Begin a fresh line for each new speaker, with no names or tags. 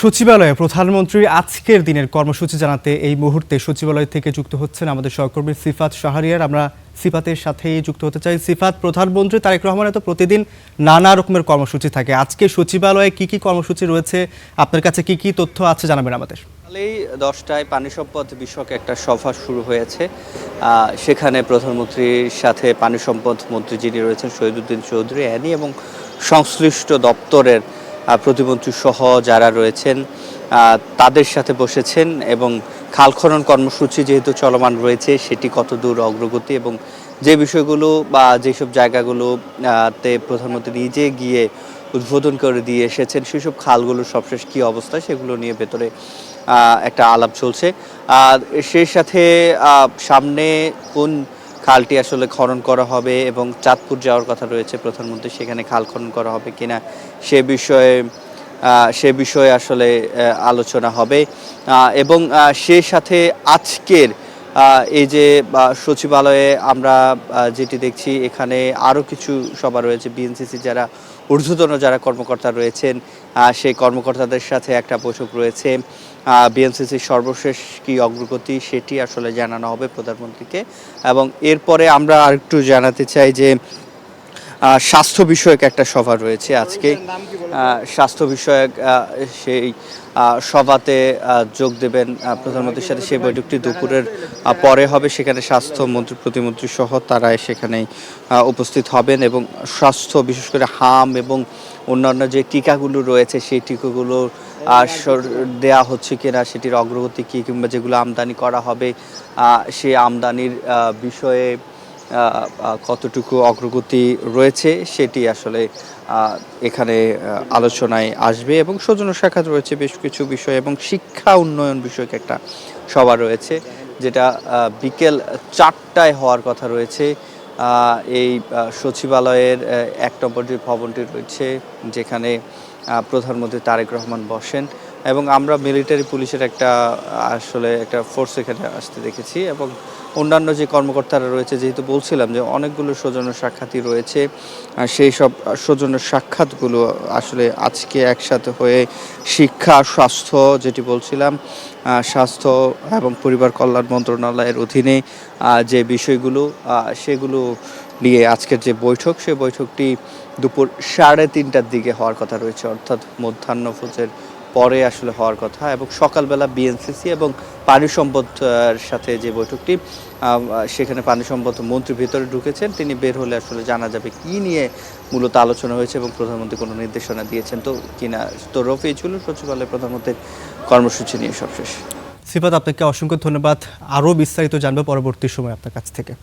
সচিবালয়ে প্রধানমন্ত্রীর আজকের দিনের কর্মসূচি জানাতে এই মুহূর্তে সচিবালয় থেকে যুক্ত হচ্ছেন আমাদের সহকর্মী সিফাত শাহরিয়ার। আমরা সিফাতের সাথেই যুক্ত হতে চাই। সিফাত, প্রধানমন্ত্রী তারেক রহমানের তো প্রতিদিন নানা রকমের কর্মসূচি থাকে, আজকে সচিবালয়ে কি কি কর্মসূচি রয়েছে, আপনার কাছে কি কি তথ্য আছে জানাবেন আমাদের।
10টায় পানি সম্পদ বিষয়ক একটা সভা শুরু হয়েছে। সেখানে প্রধানমন্ত্রীর সাথে পানি সম্পদ মন্ত্রী যিনি রয়েছেন শহীদুদ্দিন চৌধুরী অ্যানি এবং সংশ্লিষ্ট দপ্তরের প্রতিমন্ত্রী সহ যারা রয়েছেন তাদের সাথে বসেছেন এবং খাল খনন কর্মসূচি যেহেতু চলমান রয়েছে সেটি কতদূর অগ্রগতি এবং যে বিষয়গুলো বা যেসব জায়গাগুলোতে প্রধানমন্ত্রী নিজে গিয়ে উদ্বোধন করে দিয়ে এসেছেন সেসব খালগুলোর সবশেষ কী অবস্থা সেগুলো নিয়ে ভেতরে একটা আলাপ চলছে। আর সেই সাথে সামনে কোন খালটি আসলে খনন করা হবে এবং চাঁদপুর যাওয়ার কথা রয়েছে প্রধানমন্ত্রী, সেখানে খাল খনন করা হবে কিনা সে বিষয়ে আসলে আলোচনা হবে। এবং সেই সাথে আজকের এই যে সচিবালয়ে আমরা যেটি দেখছি এখানে আরও কিছু সভা রয়েছে। বিএনসিসি যারা ঊর্ধ্বতন যারা কর্মকর্তা রয়েছেন সেই কর্মকর্তাদের সাথে একটা বৈঠক রয়েছে। বিএনসিসির সর্বশেষ কি অগ্রগতি সেটি আসলে জানানো হবে প্রধানমন্ত্রীকে। এবং এরপরে আমরা আরেকটু জানাতে চাই যে স্বাস্থ্য বিষয়ক একটা সভা রয়েছে আজকে। স্বাস্থ্য বিষয়ক সেই সভাতে যোগ দেবেন প্রধানমন্ত্রীর সাথে। সেই বৈঠকটি দুপুরের পরে হবে, সেখানে স্বাস্থ্যমন্ত্রী প্রতিমন্ত্রী সহ তারা সেখানে উপস্থিত হবেন এবং স্বাস্থ্য বিশেষ করে হাম এবং অন্যান্য যে টিকাগুলো রয়েছে সেই টিকাগুলো দেয়া হচ্ছে কিনা সেটির অগ্রগতি কী, কিংবা যেগুলো আমদানি করা হবে সেই আমদানির বিষয়ে কতটুকু অগ্রগতি রয়েছে সেটি আসলে এখানে আলোচনায় আসবে। এবং সৌজন্য সাক্ষাৎ রয়েছে বেশ কিছু বিষয় এবং শিক্ষা উন্নয়ন বিষয়ক একটা সভা রয়েছে যেটা বিকেল 4টায় হওয়ার কথা রয়েছে। এই সচিবালয়ের 1 নম্বর যে ভবনটি রয়েছে যেখানে প্রধানমন্ত্রী তারেক রহমান বসেন এবং আমরা মিলিটারি পুলিশের একটা ফোর্স এখানে আসতে দেখেছি এবং অন্যান্য যে কর্মকর্তারা রয়েছে, যেহেতু বলছিলাম যে অনেকগুলো সৌজন্য সাক্ষাৎই রয়েছে, সেই সব সৌজন্য সাক্ষাৎগুলো আসলে আজকে একসাথে হয়ে শিক্ষা স্বাস্থ্য যেটি বলছিলাম স্বাস্থ্য এবং পরিবার কল্যাণ মন্ত্রণালয়ের অধীনে যে বিষয়গুলো সেগুলো নিয়ে আজকের যে বৈঠক সেই বৈঠকটি দুপুর 3:30টার দিকে হওয়ার কথা রয়েছে, অর্থাৎ মধ্যাহ্নভোজের পরে আসলে হওয়ার কথা। এবং সকালবেলা বিএনসিসি এবং পানি সম্পদ সাথে যে বৈঠকটি সেখানে পানি সম্পদ মন্ত্রী ভিতরে ঢুকেছেন, তিনি বের হলে আসলে জানা যাবে কি নিয়ে মূলত আলোচনা হয়েছে এবং প্রধানমন্ত্রী কোনো নির্দেশনা দিয়েছেন তো কিনা। তো রফি ছিল সচিবালয়ে প্রধানমন্ত্রীর কর্মসূচি নিয়ে সবশেষ।
সিফাত, আপনাকে অসংখ্য ধন্যবাদ। আরও বিস্তারিত জানবো পরবর্তী সময় আপনার কাছ থেকে।